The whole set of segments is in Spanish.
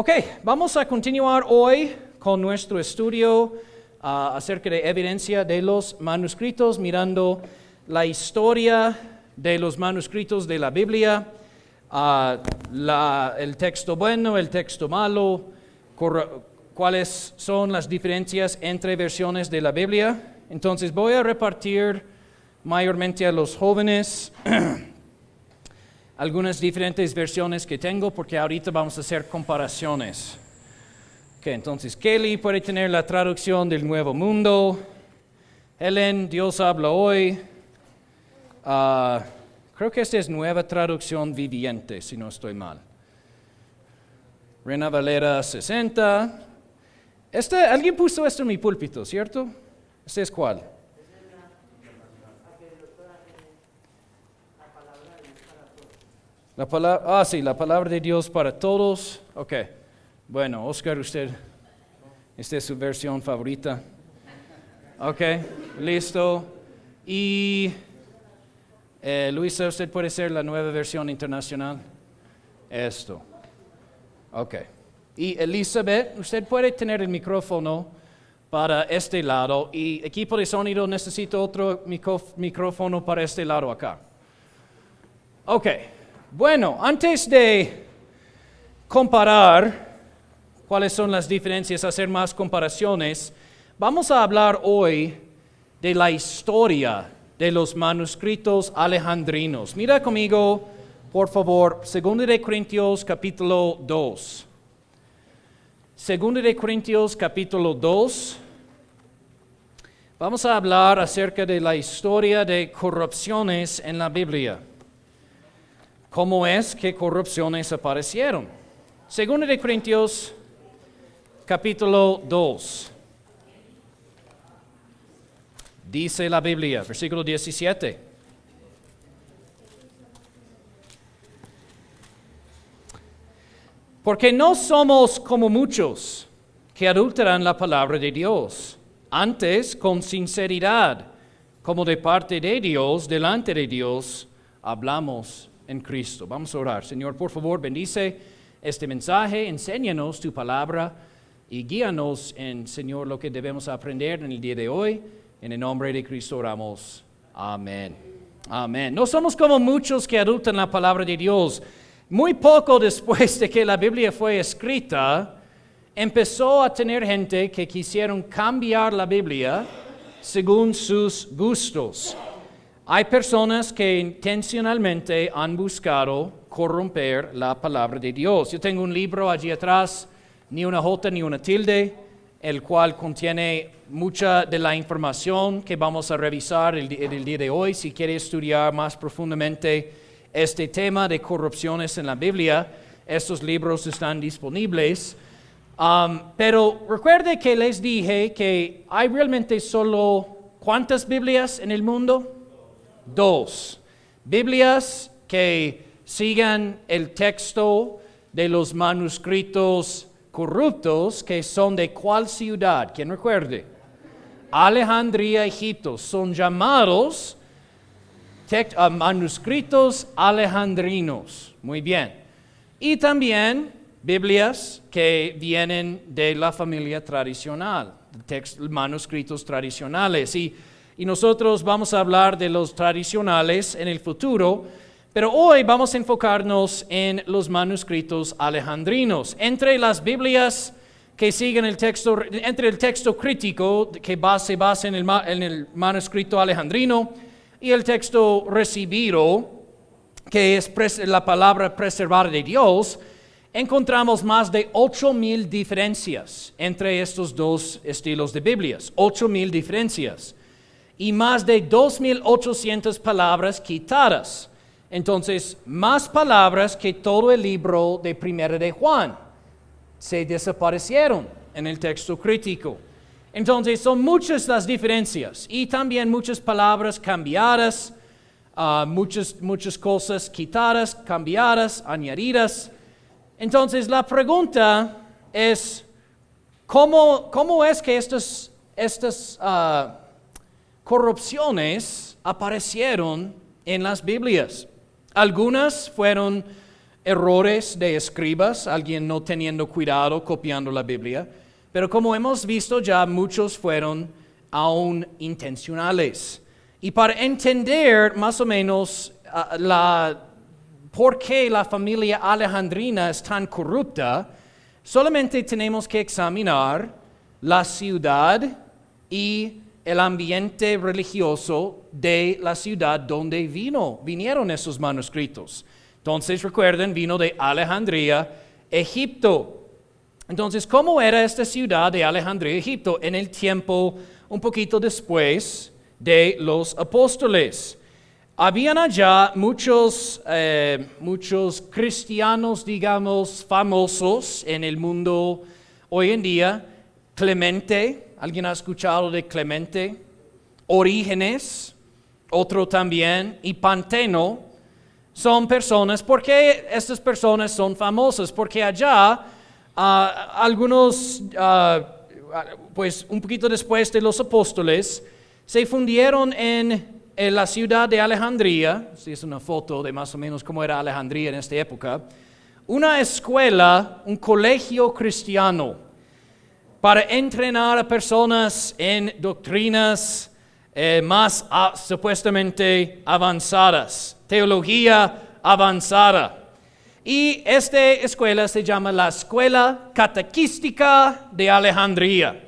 Ok, vamos a continuar hoy con nuestro estudio acerca de evidencia de los manuscritos, mirando la historia de los manuscritos de la Biblia, el texto bueno, el texto malo, cuáles son las diferencias entre versiones de la Biblia. Entonces voy a repartir mayormente a los jóvenes algunas diferentes versiones que tengo, porque ahorita vamos a hacer comparaciones. Okay, entonces Kelly puede tener la traducción del Nuevo Mundo. Helen, Dios habla hoy. Creo que esta es Nueva Traducción Viviente, si no estoy mal. Reina Valera 60. Alguien puso esto en mi púlpito, ¿cierto? ¿Este es cuál? La palabra de Dios para todos. Ok. Bueno, Oscar, esta es su versión favorita. Ok, listo. Y Luisa, ¿usted puede ser la nueva versión internacional? Esto. Ok. Y Elizabeth, usted puede tener el micrófono para este lado. Y equipo de sonido, necesito otro micrófono para este lado acá. Ok. Bueno, antes de comparar cuáles son las diferencias, hacer más comparaciones, vamos a hablar hoy de la historia de los manuscritos alejandrinos. Mira conmigo, por favor, 2 de Corintios capítulo 2. 2 de Corintios capítulo 2. Vamos a hablar acerca de la historia de corrupciones en la Biblia. ¿Cómo es que corrupciones aparecieron? 2 de Corintios, capítulo 2. Dice la Biblia, versículo 17. Porque no somos como muchos que adulteran la palabra de Dios, antes con sinceridad, como de parte de Dios, delante de Dios, hablamos en Cristo. Vamos a orar. Señor, por favor, bendice este mensaje, enséñanos tu palabra y guíanos en, Señor, lo que debemos aprender en el día de hoy. En el nombre de Cristo oramos. Amén. Amén. No somos como muchos que adulteran la palabra de Dios. Muy poco después de que la Biblia fue escrita, empezó a tener gente que quisieron cambiar la Biblia según sus gustos. Hay personas que intencionalmente han buscado corromper la palabra de Dios. Yo tengo un libro allí atrás, ni una jota ni una tilde, el cual contiene mucha de la información que vamos a revisar el día de hoy. Si quiere estudiar más profundamente este tema de corrupciones en la Biblia, estos libros están disponibles. Pero recuerde que les dije que hay realmente solo ¿cuántas Biblias en el mundo? 2. Biblias que sigan el texto de los manuscritos corruptos, que son de ¿cuál ciudad? ¿Quién recuerde? Alejandría, Egipto. Son llamados manuscritos alejandrinos. Muy bien. Y también Biblias que vienen de la familia tradicional, manuscritos tradicionales. Y nosotros vamos a hablar de los tradicionales en el futuro, pero hoy vamos a enfocarnos en los manuscritos alejandrinos. Entre las Biblias que siguen el texto, entre el texto crítico que se basa en el manuscrito alejandrino y el texto recibido, que es la palabra preservada de Dios, encontramos más de 8,000 diferencias entre estos dos estilos de Biblias. 8,000 diferencias. Y más de 2,800 palabras quitadas. Entonces, más palabras que todo el libro de Primera de Juan se desaparecieron en el texto crítico. Entonces, son muchas las diferencias y también muchas palabras cambiadas, muchas cosas quitadas, cambiadas, añadidas. Entonces, la pregunta es, ¿cómo es que estas corrupciones aparecieron en las Biblias? Algunas fueron errores de escribas, alguien no teniendo cuidado copiando la Biblia, pero como hemos visto ya, muchos fueron aún intencionales. Y para entender más o menos por qué la familia alejandrina es tan corrupta, solamente tenemos que examinar la ciudad y el ambiente religioso de la ciudad donde vinieron esos manuscritos. Entonces, recuerden, vino de Alejandría, Egipto. Entonces, ¿cómo era esta ciudad de Alejandría, Egipto, en el tiempo un poquito después de los apóstoles? Habían allá muchos cristianos, digamos, famosos en el mundo hoy en día. Clemente, ¿alguien ha escuchado de Clemente? Orígenes, otro también, y Panteno. Son personas, ¿por qué estas personas son famosas? Porque allá algunos, pues un poquito después de los apóstoles, se fundieron en la ciudad de Alejandría. Esta es una foto de más o menos cómo era Alejandría en esta época. Una escuela, un colegio cristiano para entrenar a personas en doctrinas más supuestamente avanzadas, teología avanzada. Y esta escuela se llama la Escuela Catequística de Alejandría.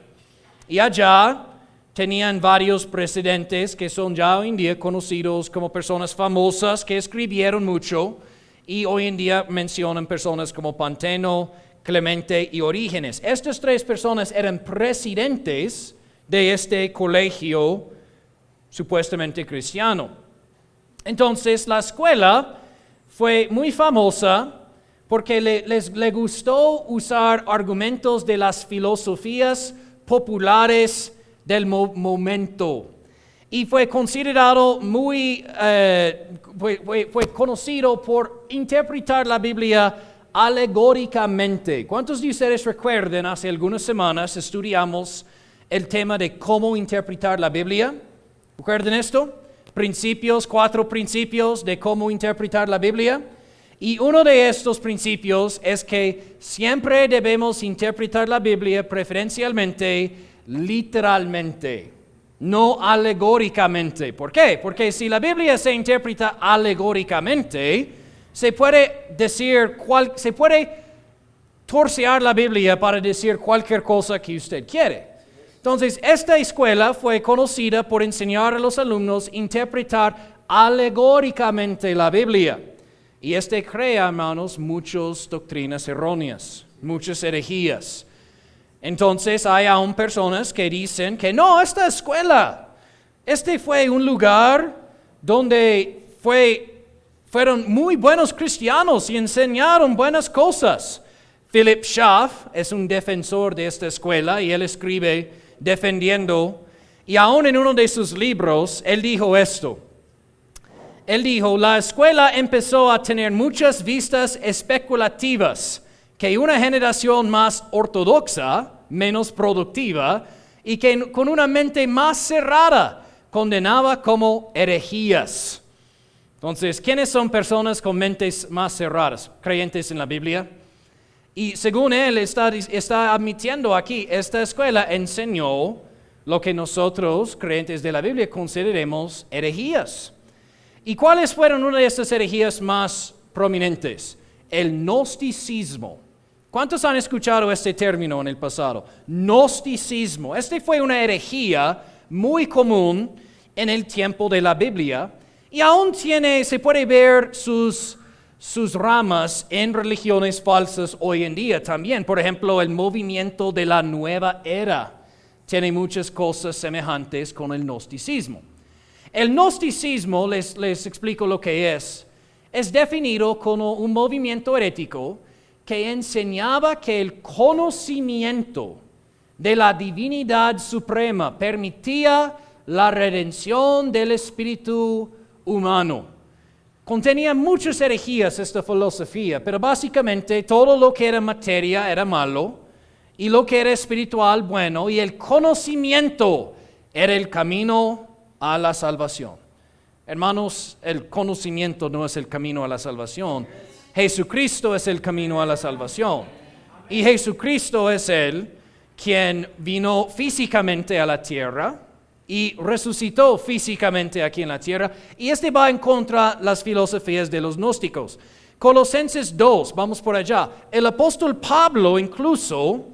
Y allá tenían varios presidentes que son ya hoy en día conocidos como personas famosas que escribieron mucho y hoy en día mencionan personas como Panteno, Clemente y Orígenes. Estas tres personas eran presidentes de este colegio supuestamente cristiano. Entonces la escuela fue muy famosa porque le gustó usar argumentos de las filosofías populares del momento. Y fue considerado fue conocido por interpretar la Biblia alegóricamente. ¿Cuántos de ustedes recuerdan? Hace algunas semanas estudiamos el tema de cómo interpretar la Biblia. ¿Recuerdan esto? 4 principios de cómo interpretar la Biblia. Y uno de estos principios es que siempre debemos interpretar la Biblia preferencialmente literalmente, no alegóricamente. ¿Por qué? Porque si la Biblia se interpreta alegóricamente, se puede torcer la Biblia para decir cualquier cosa que usted quiere. Entonces, esta escuela fue conocida por enseñar a los alumnos a interpretar alegóricamente la Biblia. Y crea, hermanos, muchas doctrinas erróneas, muchas herejías. Entonces, hay aún personas que dicen que no, esta escuela, fue un lugar donde fueron muy buenos cristianos y enseñaron buenas cosas. Philip Schaff es un defensor de esta escuela y él escribe defendiendo, y aún en uno de sus libros, él dijo esto. Él dijo, la escuela empezó a tener muchas vistas especulativas que una generación más ortodoxa, menos productiva, y que con una mente más cerrada condenaba como herejías. Entonces, ¿quiénes son personas con mentes más cerradas? Creyentes en la Biblia. Y según él está admitiendo aquí, esta escuela enseñó lo que nosotros, creyentes de la Biblia, consideremos herejías. ¿Y cuáles fueron una de estas herejías más prominentes? El gnosticismo. ¿Cuántos han escuchado este término en el pasado? Gnosticismo. Fue una herejía muy común en el tiempo de la Biblia y aún se puede ver sus ramas en religiones falsas hoy en día también. Por ejemplo, el movimiento de la nueva era tiene muchas cosas semejantes con el gnosticismo. El gnosticismo, les explico lo que es definido como un movimiento herético que enseñaba que el conocimiento de la divinidad suprema permitía la redención del espíritu humano. Contenía muchas herejías esta filosofía, pero básicamente todo lo que era materia era malo y lo que era espiritual bueno, y el conocimiento era el camino a la salvación. Hermanos, el conocimiento no es el camino a la salvación. Jesucristo es el camino a la salvación. Y Jesucristo es Él quien vino físicamente a la tierra y resucitó físicamente aquí en la tierra. Y va en contra de las filosofías de los gnósticos. Colosenses 2, vamos por allá. El apóstol Pablo incluso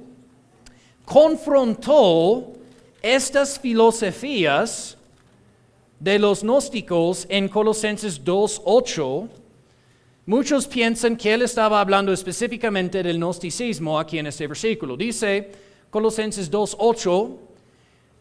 confrontó estas filosofías de los gnósticos en Colosenses 2:8. Muchos piensan que él estaba hablando específicamente del gnosticismo aquí en este versículo. Dice Colosenses 2:8,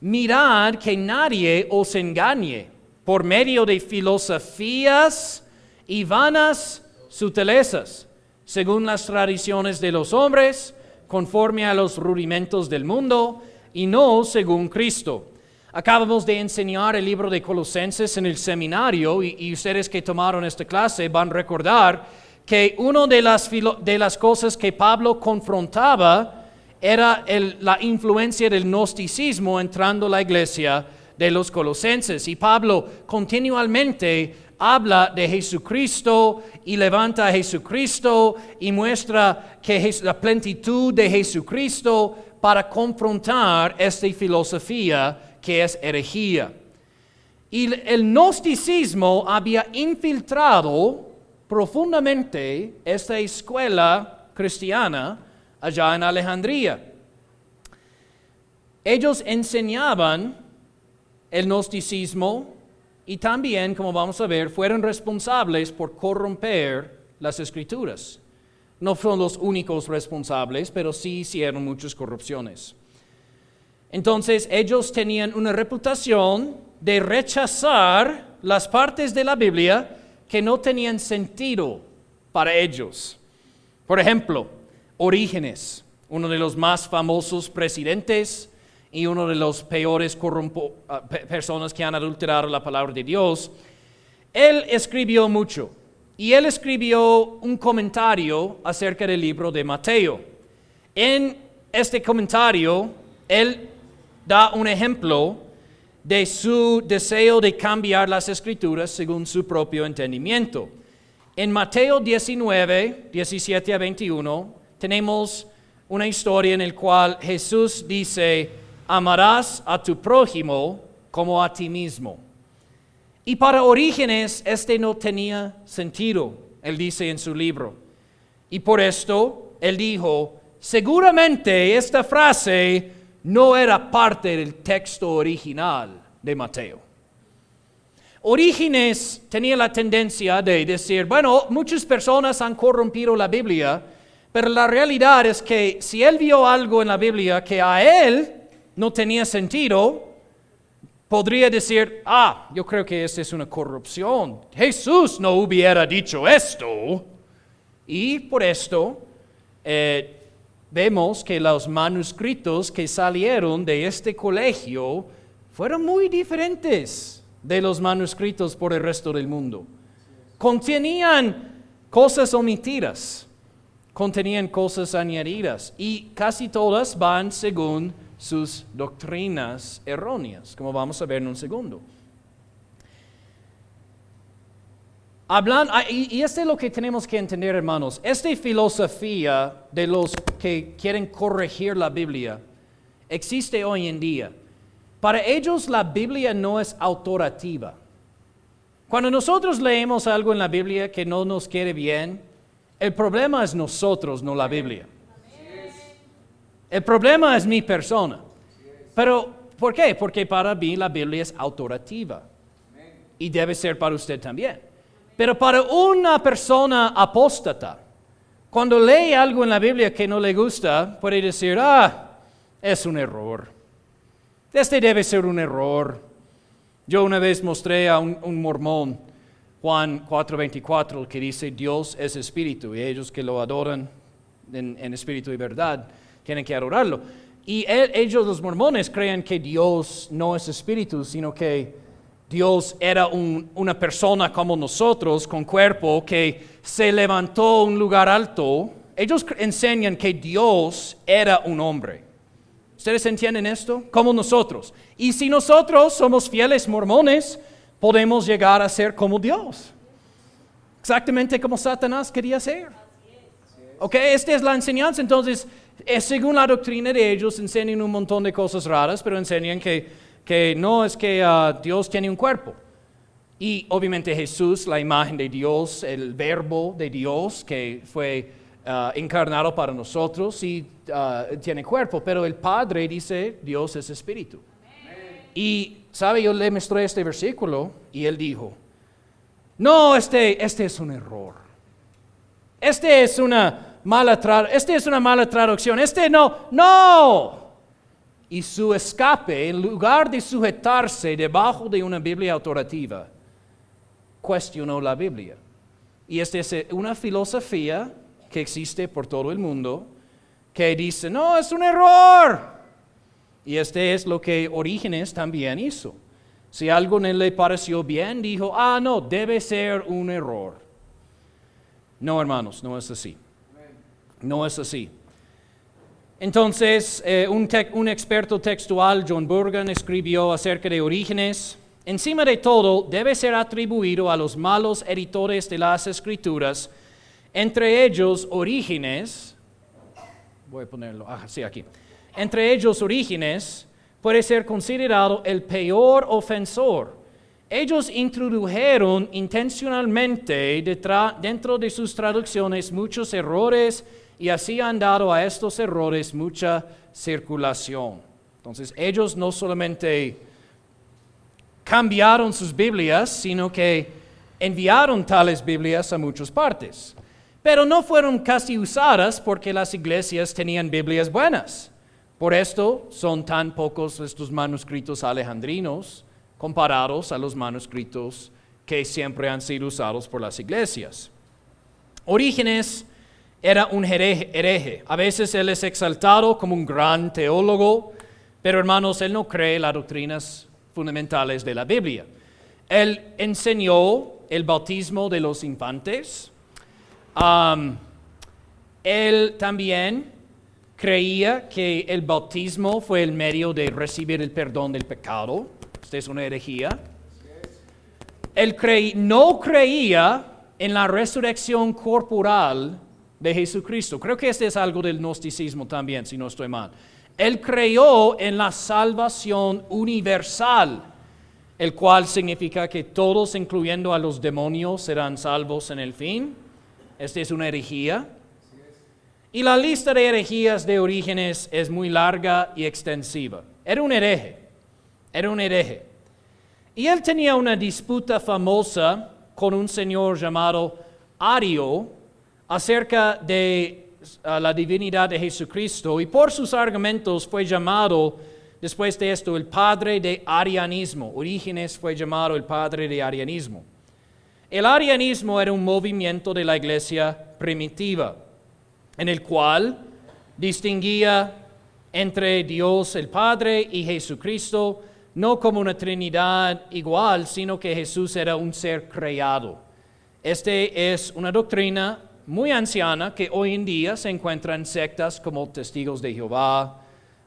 mirad que nadie os engañe por medio de filosofías y vanas sutilezas, según las tradiciones de los hombres, conforme a los rudimentos del mundo, y no según Cristo. Acabamos de enseñar el libro de Colosenses en el seminario y ustedes que tomaron esta clase van a recordar que una de las cosas que Pablo confrontaba era la influencia del gnosticismo entrando a la iglesia de los colosenses. Y Pablo continuamente habla de Jesucristo y levanta a Jesucristo y muestra que la plenitud de Jesucristo para confrontar esta filosofía que es herejía. Y el gnosticismo había infiltrado profundamente esta escuela cristiana allá en Alejandría. Ellos enseñaban el gnosticismo y también, como vamos a ver, fueron responsables por corromper las escrituras. No son los únicos responsables, pero sí hicieron muchas corrupciones. Entonces, ellos tenían una reputación de rechazar las partes de la Biblia que no tenían sentido para ellos. Por ejemplo, Orígenes, uno de los más famosos presidentes y uno de los peores personas que han adulterado la palabra de Dios, él escribió mucho. Y él escribió un comentario acerca del libro de Mateo. En este comentario, él da un ejemplo de su deseo de cambiar las escrituras según su propio entendimiento. En Mateo 19, 17 a 21, tenemos una historia en la cual Jesús dice, amarás a tu prójimo como a ti mismo. Y para Orígenes, no tenía sentido, él dice en su libro. Y por esto, él dijo, seguramente esta frase no era parte del texto original de Mateo. Orígenes tenía la tendencia de decir, bueno, muchas personas han corrompido la Biblia, pero la realidad es que si él vio algo en la Biblia que a él no tenía sentido, podría decir, yo creo que esta es una corrupción. Jesús no hubiera dicho esto. Y por esto vemos que los manuscritos que salieron de este colegio fueron muy diferentes de los manuscritos por el resto del mundo. Contenían cosas omitidas, contenían cosas añadidas y casi todas van según sus doctrinas erróneas, como vamos a ver en un segundo. Y esto es lo que tenemos que entender, hermanos. Esta filosofía de los que quieren corregir la Biblia existe hoy en día. Para ellos la Biblia no es autoritativa. Cuando nosotros leemos algo en la Biblia que no nos quede bien, el problema es nosotros, no la Biblia. El problema es mi persona. Pero, ¿por qué? Porque para mí la Biblia es autoritativa. Y debe ser para usted también. Pero para una persona apóstata, cuando lee algo en la Biblia que no le gusta, puede decir, es un error. Este debe ser un error. Yo una vez mostré a un mormón, Juan 4:24, que dice, Dios es espíritu, y ellos que lo adoran en espíritu y verdad, tienen que adorarlo. Y ellos, los mormones, creen que Dios no es espíritu, sino que Dios era una persona como nosotros, con cuerpo, que se levantó a un lugar alto. Ellos enseñan que Dios era un hombre. ¿Ustedes entienden esto? Como nosotros. Y si nosotros somos fieles mormones, podemos llegar a ser como Dios. exactamente como Satanás quería hacer. Ok, esta es la enseñanza. Entonces, según la doctrina de ellos, enseñan un montón de cosas raras, pero enseñan que no es que Dios tiene un cuerpo. Y obviamente Jesús, la imagen de Dios, el verbo de Dios que fue encarnado para nosotros, sí tiene cuerpo, pero el Padre dice, Dios es espíritu. Y, ¿sabe? Yo le mostré este versículo y él dijo, no, este es un error. Este es una mala traducción. No. Y su escape, en lugar de sujetarse debajo de una Biblia autoritativa, cuestionó la Biblia. Y esta es una filosofía que existe por todo el mundo, que dice, no, es un error. Y este es lo que Orígenes también hizo. Si algo no le pareció bien, dijo, no, debe ser un error. No, hermanos, no es así. No es así. Entonces, un experto textual, John Burgon, escribió acerca de Orígenes. Encima de todo, debe ser atribuido a los malos editores de las Escrituras, entre ellos Orígenes. Voy a ponerlo, sí, aquí. Entre ellos Orígenes puede ser considerado el peor ofensor. Ellos introdujeron intencionalmente dentro de sus traducciones muchos errores y así han dado a estos errores mucha circulación. Entonces, ellos no solamente cambiaron sus Biblias, sino que enviaron tales Biblias a muchas partes. Pero no fueron casi usadas porque las iglesias tenían Biblias buenas. Por esto son tan pocos estos manuscritos alejandrinos comparados a los manuscritos que siempre han sido usados por las iglesias. Orígenes era un hereje. A veces él es exaltado como un gran teólogo, pero hermanos, él no cree las doctrinas fundamentales de la Biblia. Él enseñó el bautismo de los infantes. Él también creía que el bautismo fue el medio de recibir el perdón del pecado. Esta es una herejía. Él no creía en la resurrección corporal de Jesucristo. Creo que este es algo del gnosticismo también, si no estoy mal. Él creyó en la salvación universal, el cual significa que todos, incluyendo a los demonios, serán salvos en el fin. Esta es una herejía. Y la lista de herejías de Orígenes es muy larga y extensiva. Era un hereje. Y él tenía una disputa famosa con un señor llamado Ario acerca de la divinidad de Jesucristo, y por sus argumentos fue llamado, después de esto, el padre de arianismo. Orígenes fue llamado el padre de arianismo. El arianismo era un movimiento de la iglesia primitiva, en el cual distinguía entre Dios el Padre y Jesucristo, no como una trinidad igual, sino que Jesús era un ser creado. Este es una doctrina muy anciana que hoy en día se encuentra en sectas como Testigos de Jehová,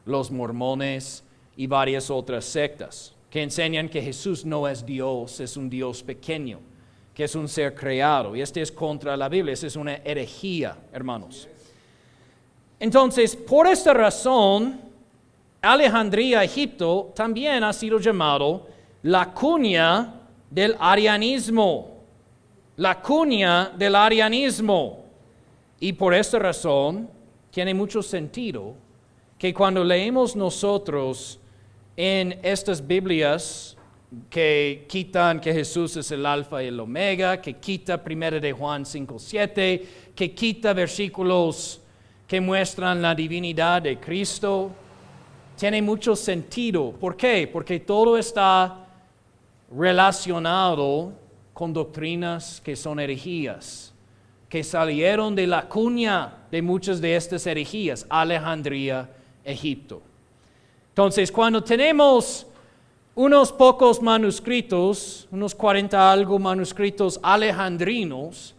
los mormones y varias otras sectas, que enseñan que Jesús no es Dios, es un Dios pequeño, que es un ser creado. Y este es contra la Biblia, esta es una herejía, hermanos. Entonces, por esta razón, Alejandría, Egipto, también ha sido llamado la cuña del arianismo. La cuña del arianismo. Y por esta razón, tiene mucho sentido que cuando leemos nosotros en estas Biblias que quitan que Jesús es el alfa y el omega, que quita 1 de Juan 5:7, que quita versículos que muestran la divinidad de Cristo, tiene mucho sentido. ¿Por qué? Porque todo está relacionado con doctrinas que son herejías, que salieron de la cuña de muchas de estas herejías, Alejandría, Egipto. Entonces, cuando tenemos unos pocos manuscritos, unos 40 algo manuscritos alejandrinos,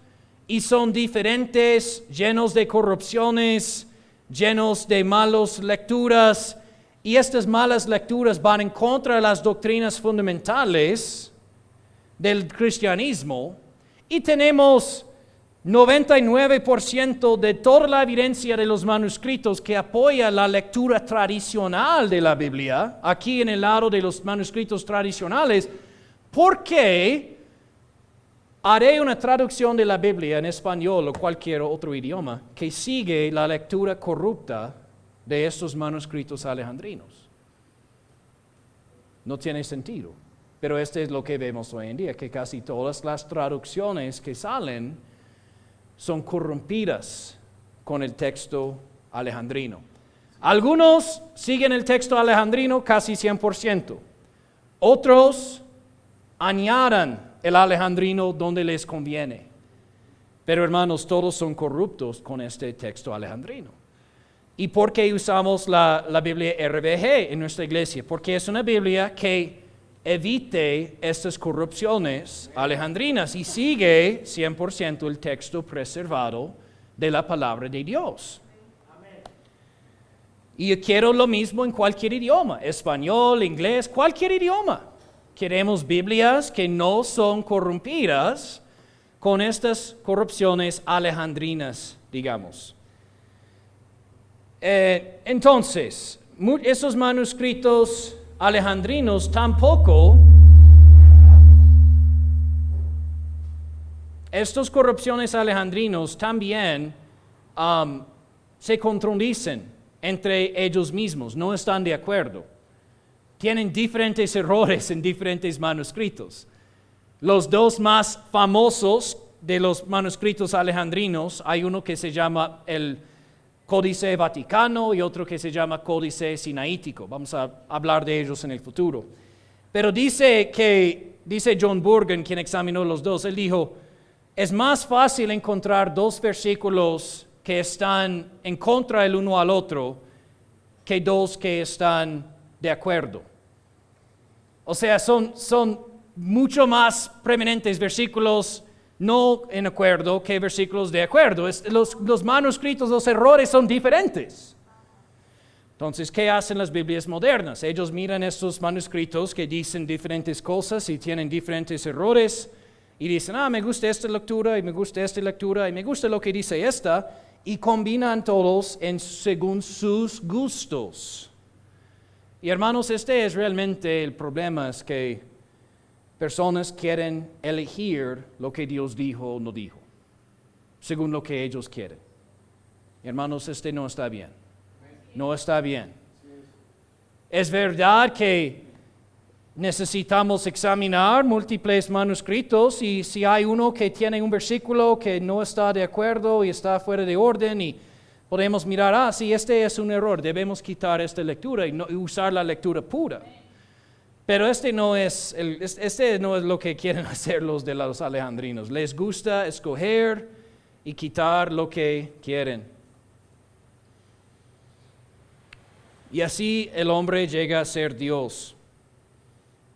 y son diferentes, llenos de corrupciones, llenos de malas lecturas, y estas malas lecturas van en contra de las doctrinas fundamentales del cristianismo, Y tenemos 99% de toda la evidencia de los manuscritos que apoya la lectura tradicional de la Biblia, aquí en el lado de los manuscritos tradicionales. ¿Por qué haré una traducción de la Biblia en español o cualquier otro idioma que sigue la lectura corrupta de estos manuscritos alejandrinos? No tiene sentido. Pero este es lo que vemos hoy en día, que casi todas las traducciones que salen son corrompidas con el texto alejandrino. Algunos siguen el texto alejandrino casi 100%. Otros añadan el alejandrino donde les conviene. Pero hermanos, todos son corruptos con este texto alejandrino. ¿Y por qué usamos la Biblia RBG en nuestra iglesia? Porque es una Biblia que evite estas corrupciones alejandrinas y sigue 100% el texto preservado de la palabra de Dios. Y yo quiero lo mismo en cualquier idioma, español, inglés, cualquier idioma. Queremos Biblias que no son corrompidas con estas corrupciones alejandrinas, digamos. Entonces, esos manuscritos alejandrinos tampoco, estas corrupciones alejandrinos también se contradicen entre ellos mismos, no están de acuerdo. Tienen diferentes errores en diferentes manuscritos. Los dos más famosos de los manuscritos alejandrinos, hay uno que se llama el Códice Vaticano y otro que se llama Códice Sinaítico. Vamos a hablar de ellos en el futuro. Pero dice John Burgon, quien examinó los dos, él dijo, es más fácil encontrar dos versículos que están en contra el uno al otro que dos que están de acuerdo. O sea, son mucho más preeminentes versículos no en acuerdo que versículos de acuerdo. Los manuscritos, los errores son diferentes. Entonces, ¿qué hacen las Biblias modernas? Ellos miran estos manuscritos que dicen diferentes cosas y tienen diferentes errores y dicen, me gusta esta lectura y me gusta esta lectura y me gusta lo que dice esta, y combinan todos según sus gustos. Y hermanos, este es realmente el problema, es que personas quieren elegir lo que Dios dijo o no dijo, según lo que ellos quieren. Hermanos, no está bien. No está bien. Es verdad que necesitamos examinar múltiples manuscritos y si hay uno que tiene un versículo que no está de acuerdo y está fuera de orden y podemos mirar, sí, este es un error, debemos quitar esta lectura y usar la lectura pura. Pero este no es lo que quieren hacer los de los alejandrinos. Les gusta escoger y quitar lo que quieren. Y así el hombre llega a ser Dios,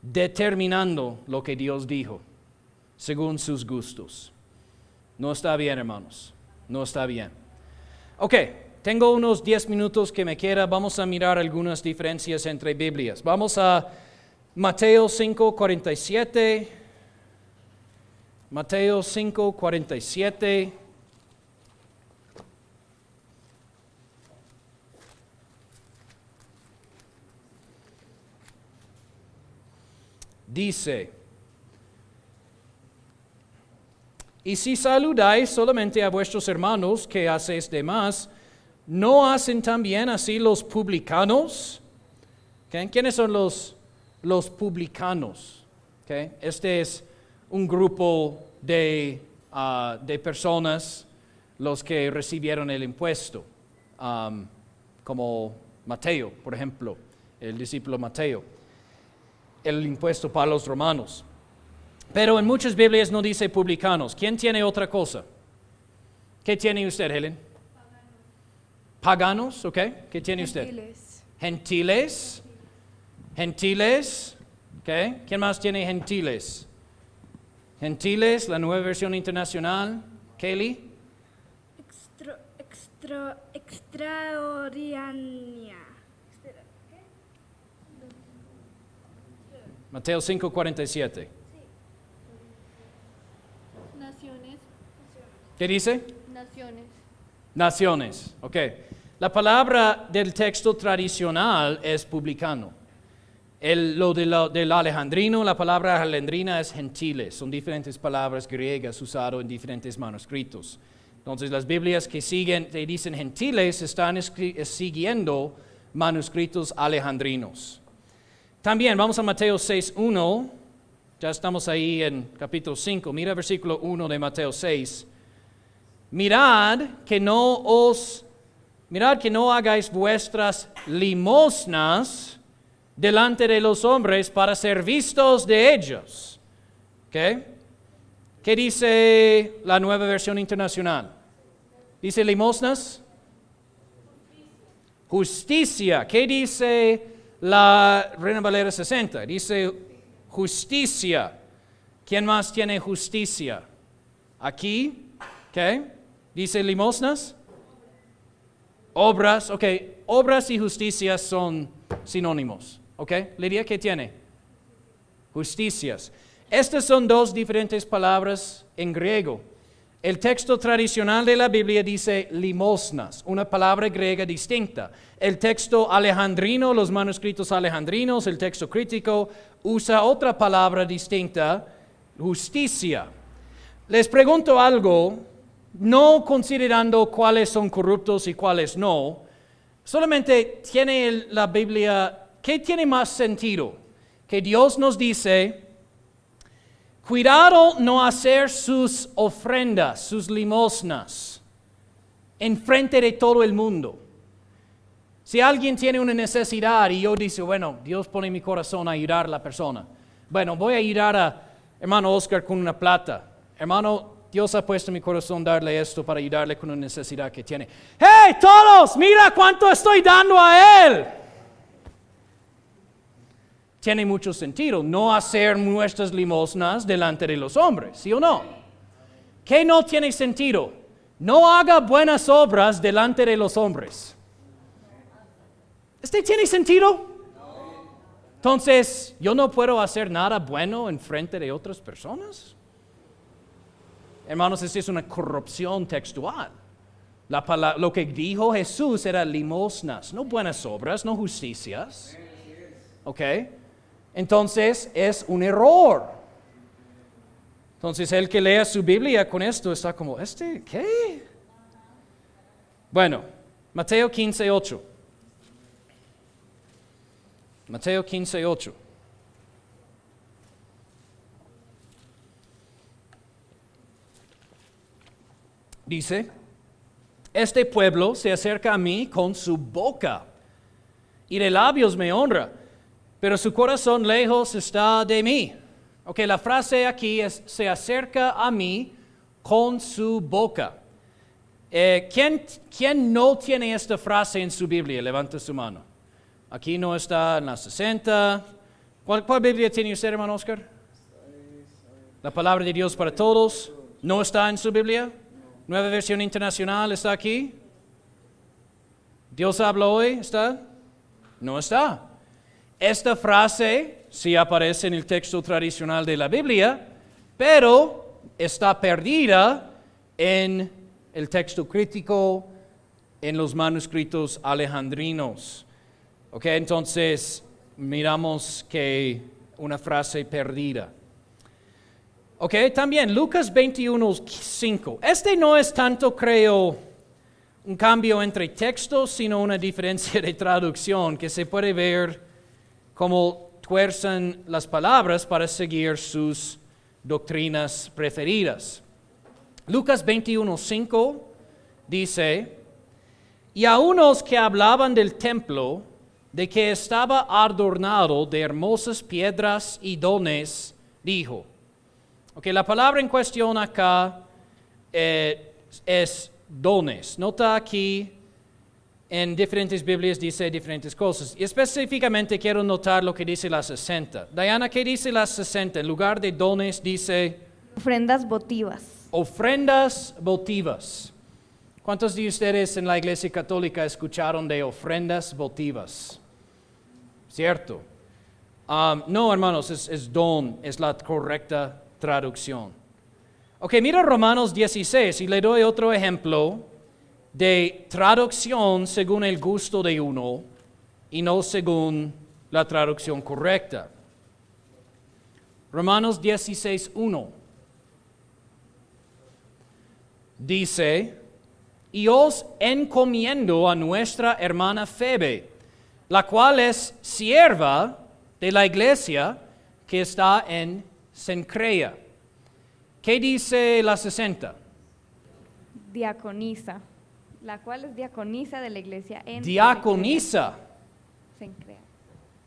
determinando lo que Dios dijo, según sus gustos. No está bien, hermanos. No está bien. Ok, tengo unos 10 minutos que me queda. Vamos a mirar algunas diferencias entre Biblias. Vamos a Mateo 5:47. Mateo 5:47. Dice, y si saludáis solamente a vuestros hermanos, ¿qué hacéis de más? ¿No hacen también así los publicanos? ¿Okay? ¿Quiénes son los publicanos? ¿Okay? Este es un grupo de personas, los que recibieron el impuesto, como Mateo, por ejemplo, el discípulo Mateo, el impuesto para los romanos. Pero en muchas Biblias no dice publicanos. ¿Quién tiene otra cosa? ¿Qué tiene usted, Helen? Paganos, ¿ok? ¿Qué tiene usted? Gentiles. Gentiles, ¿ok? ¿Quién más tiene gentiles? Gentiles, la Nueva Versión Internacional. Kelly. Extraordinaria. Mateo 5:47. ¿Qué dice? Naciones. Naciones, ok. La palabra del texto tradicional es publicano. Del alejandrino, la palabra alejandrina es gentiles. Son diferentes palabras griegas usadas en diferentes manuscritos. Entonces las Biblias que dicen gentiles están siguiendo manuscritos alejandrinos. También vamos a Mateo 6:1. Ya estamos ahí en capítulo 5. Mira el versículo 1 de Mateo 6. Mirad que no hagáis vuestras limosnas delante de los hombres para ser vistos de ellos. ¿Okay? ¿Qué dice la Nueva Versión Internacional? ¿Dice limosnas? Justicia. ¿Qué dice la Reina Valera 60? Dice justicia. ¿Quién más tiene justicia? Aquí, ¿ok? Dice limosnas. Obras, ok. Obras y justicia son sinónimos, ¿ok? Lidia, ¿qué tiene? Justicias. Estas son dos diferentes palabras en griego. El texto tradicional de la Biblia dice limosnas, una palabra griega distinta. El texto alejandrino, los manuscritos alejandrinos, el texto crítico, usa otra palabra distinta, justicia. Les pregunto algo, no considerando cuáles son corruptos y cuáles no, solamente tiene la Biblia, ¿qué tiene más sentido? Que Dios nos dice, cuidado no hacer sus ofrendas, sus limosnas, en frente de todo el mundo. Si alguien tiene una necesidad y yo digo, bueno, Dios pone en mi corazón a ayudar a la persona. Bueno, voy a ayudar a hermano Oscar con una plata. Hermano, Dios ha puesto en mi corazón darle esto para ayudarle con una necesidad que tiene. ¡Hey, todos! ¡Mira cuánto estoy dando a él! Tiene mucho sentido no hacer nuestras limosnas delante de los hombres, ¿sí o no? ¿Qué no tiene sentido? No haga buenas obras delante de los hombres. ¿Tiene sentido? Entonces, ¿yo no puedo hacer nada bueno en frente de otras personas? Hermanos, esta es una corrupción textual. Lo que dijo Jesús era limosnas, no buenas obras, no justicias. ¿Ok? Entonces es un error. Entonces el que lea su Biblia con esto está como, ¿qué? Bueno, Mateo 15:8. Mateo 15:8. Dice, este pueblo se acerca a mí con su boca y de labios me honra, pero su corazón lejos está de mí. Ok, la frase aquí es, se acerca a mí con su boca. ¿Quién no tiene esta frase en su Biblia? Levanta su mano. Aquí no está en la 60. ¿Cuál Biblia tiene usted, hermano Oscar? La palabra de Dios para todos. ¿No está en su Biblia? Nueva Versión Internacional está aquí. ¿Dios habla hoy? ¿Está? No está. Esta frase sí aparece en el texto tradicional de la Biblia, pero está perdida en el texto crítico, en los manuscritos alejandrinos. Ok, entonces miramos que una frase perdida. Ok, también Lucas 21:5. No es tanto, creo, un cambio entre textos, sino una diferencia de traducción que se puede ver como tuerzan las palabras para seguir sus doctrinas preferidas. Lucas 21:5 dice, y a unos que hablaban del templo, de que estaba adornado de hermosas piedras y dones, dijo. Ok, la palabra en cuestión acá es dones. Nota aquí, en diferentes Biblias dice diferentes cosas. Y específicamente quiero notar lo que dice la 60. Diana, ¿qué dice la 60? En lugar de dones dice... Ofrendas votivas. Ofrendas votivas. ¿Cuántos de ustedes en la Iglesia Católica escucharon de ofrendas votivas? ¿Cierto? No, hermanos, es don, es la correcta traducción. Ok, mira Romanos 16 y le doy otro ejemplo de traducción según el gusto de uno y no según la traducción correcta. Romanos 16:1 dice, y os encomiendo a nuestra hermana Febe, la cual es sierva de la iglesia que está en Cencrea. ¿Qué dice la 60? Diaconisa, la cual es diaconisa de la iglesia en Diaconisa. Cencrea.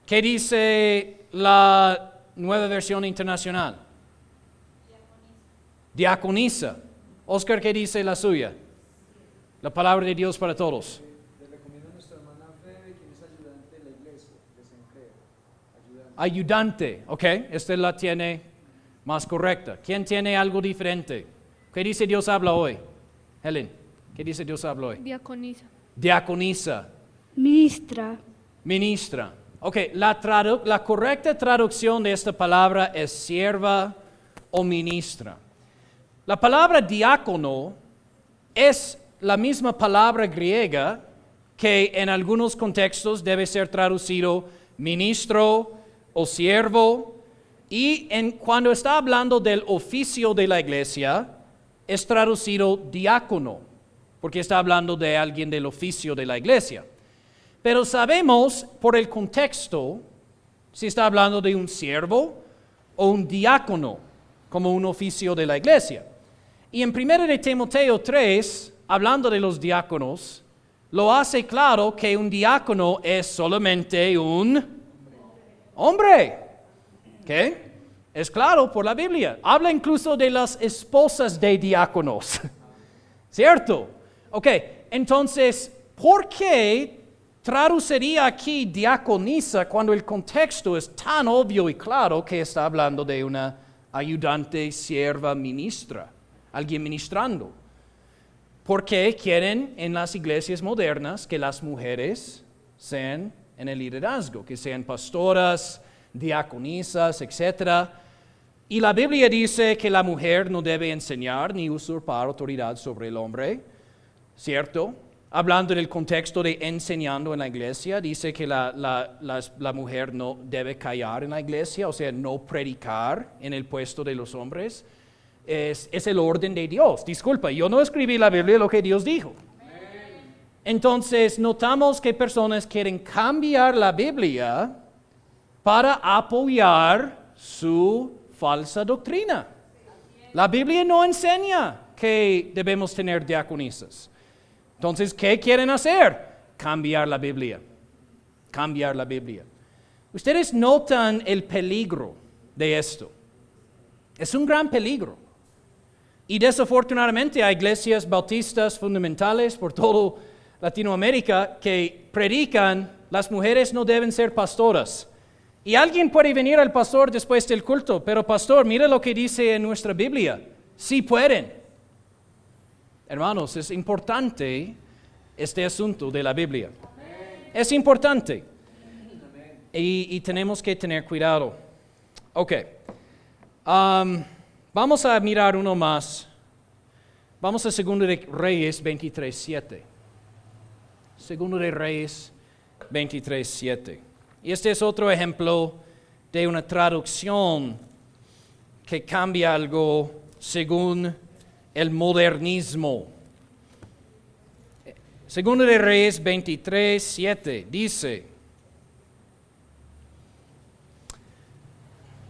¿Qué dice la Nueva Versión Internacional? Diaconisa. Oscar, ¿qué dice la suya? La palabra de Dios para todos. Le recomiendo a nuestra hermana Febe, quien es ayudante de la iglesia, de Cencrea. Ayudante, ok, esta la tiene más correcta. ¿Quién tiene algo diferente? ¿Qué dice Dios habla hoy? Helen, ¿qué dice Dios habla hoy? Diaconisa. Diaconisa. Ministra. Ministra. Ok, la correcta traducción de esta palabra es sierva o ministra. La palabra diácono es la misma palabra griega que en algunos contextos debe ser traducido ministro o siervo, y cuando está hablando del oficio de la iglesia, es traducido diácono, porque está hablando de alguien del oficio de la iglesia. Pero sabemos por el contexto si está hablando de un siervo o un diácono, como un oficio de la iglesia. Y en 1 de Timoteo 3, hablando de los diáconos, lo hace claro que un diácono es solamente un hombre. ¿Qué? Es claro por la Biblia. Habla incluso de las esposas de diáconos. ¿Cierto? Ok, entonces, ¿por qué traduciría aquí diaconisa cuando el contexto es tan obvio y claro que está hablando de una ayudante, sierva, ministra, alguien ministrando? Porque quieren en las iglesias modernas que las mujeres sean en el liderazgo, que sean pastoras, diaconisas, etc. Y la Biblia dice que la mujer no debe enseñar ni usurpar autoridad sobre el hombre, ¿cierto? Hablando en el contexto de enseñando en la iglesia, dice que la mujer no debe callar en la iglesia, o sea, no predicar en el puesto de los hombres. Es el orden de Dios. Disculpa, yo no escribí la Biblia lo que Dios dijo. Entonces, notamos que personas quieren cambiar la Biblia para apoyar su falsa doctrina. La Biblia no enseña que debemos tener diaconisas. Entonces, ¿qué quieren hacer? Cambiar la Biblia. Cambiar la Biblia. Ustedes notan el peligro de esto. Es un gran peligro. Y desafortunadamente hay iglesias bautistas fundamentales por toda Latinoamérica que predican las mujeres no deben ser pastoras. Y alguien puede venir al pastor después del culto, pero pastor, mira lo que dice en nuestra Biblia. Sí pueden. Hermanos, es importante este asunto de la Biblia. Es importante. Y tenemos que tener cuidado. Ok. Vamos a mirar uno más. Vamos a 2 de Reyes 23:7. 2 de Reyes 23:7. Y este es otro ejemplo de una traducción que cambia algo según el modernismo. 2 de Reyes 23:7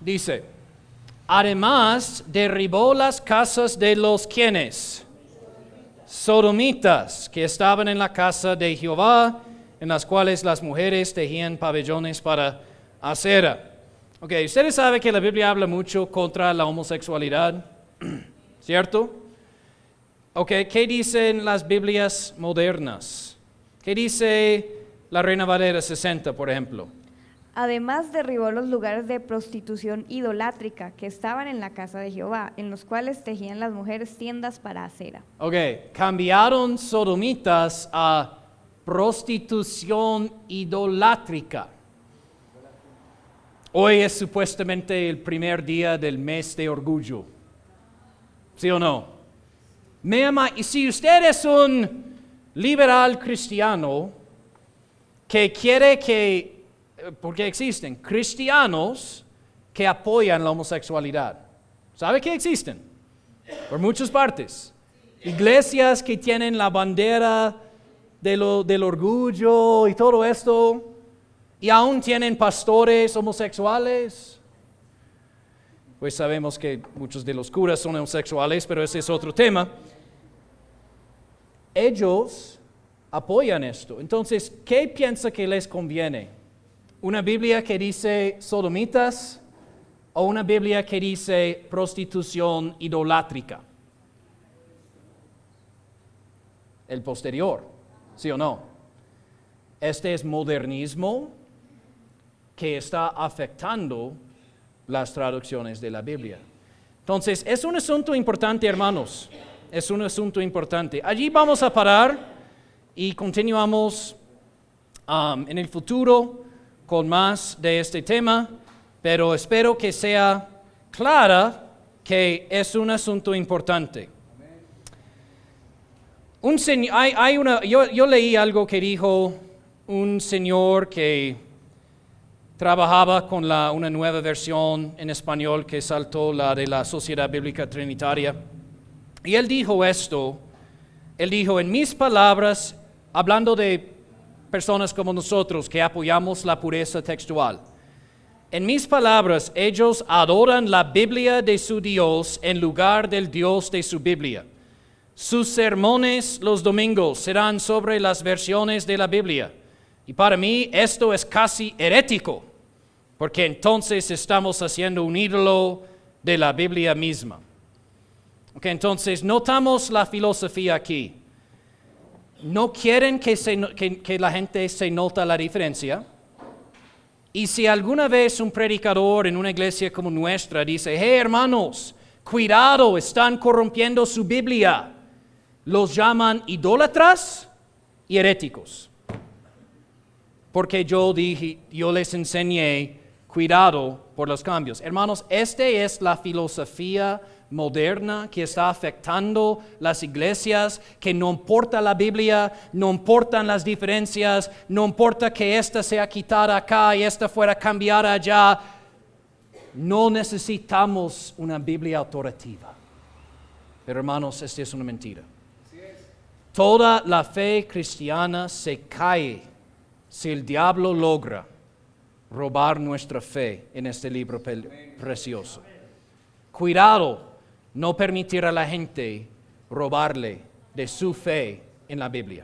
dice, además derribó las casas de los ¿quiénes? Sodomitas, que estaban en la casa de Jehová, en las cuales las mujeres tejían pabellones para acera. Ok, ustedes saben que la Biblia habla mucho contra la homosexualidad, ¿cierto? Ok, ¿qué dicen las Biblias modernas? ¿Qué dice la Reina Valera 60, por ejemplo? Además derribó los lugares de prostitución idolátrica que estaban en la casa de Jehová, en los cuales tejían las mujeres tiendas para acera. Ok, cambiaron sodomitas a prostitución idolátrica. Hoy es supuestamente el primer día del mes de orgullo. ¿Sí o no? Y si usted es un liberal cristiano que quiere que, porque existen cristianos que apoyan la homosexualidad. ¿Sabe que existen? Por muchas partes. Iglesias que tienen la bandera del orgullo y todo esto, y aún tienen pastores homosexuales. Pues sabemos que muchos de los curas son homosexuales, pero ese es otro tema. Ellos apoyan esto. Entonces, ¿qué piensa que les conviene? ¿Una Biblia que dice sodomitas o una Biblia que dice prostitución idolátrica? El posterior, ¿sí o no? Este es modernismo que está afectando las traducciones de la Biblia. Entonces, es un asunto importante, hermanos. Es un asunto importante. Allí vamos a parar y continuamos en el futuro con más de este tema, pero espero que sea clara que es un asunto importante. Yo leí algo que dijo un señor que trabajaba con una nueva versión en español que saltó la de la Sociedad Bíblica Trinitaria. Y él dijo esto, en mis palabras, hablando de personas como nosotros que apoyamos la pureza textual, en mis palabras, ellos adoran la Biblia de su Dios en lugar del Dios de su Biblia. Sus sermones los domingos serán sobre las versiones de la Biblia. Y para mí esto es casi herético, porque entonces estamos haciendo un ídolo de la Biblia misma. Okay, entonces notamos la filosofía aquí. No quieren que la gente se nota la diferencia. Y si alguna vez un predicador en una iglesia como nuestra dice, hey hermanos, cuidado, están corrompiendo su Biblia, los llaman idólatras y heréticos. Porque yo les enseñé cuidado por los cambios. Hermanos, esta es la filosofía moderna que está afectando las iglesias, que no importa la Biblia, no importan las diferencias, no importa que esta sea quitada acá y esta fuera cambiada allá. No necesitamos una Biblia autoritativa. Pero hermanos, esta es una mentira. Toda la fe cristiana se cae si el diablo logra robar nuestra fe en este libro precioso. Cuidado, no permitir a la gente robarle de su fe en la Biblia.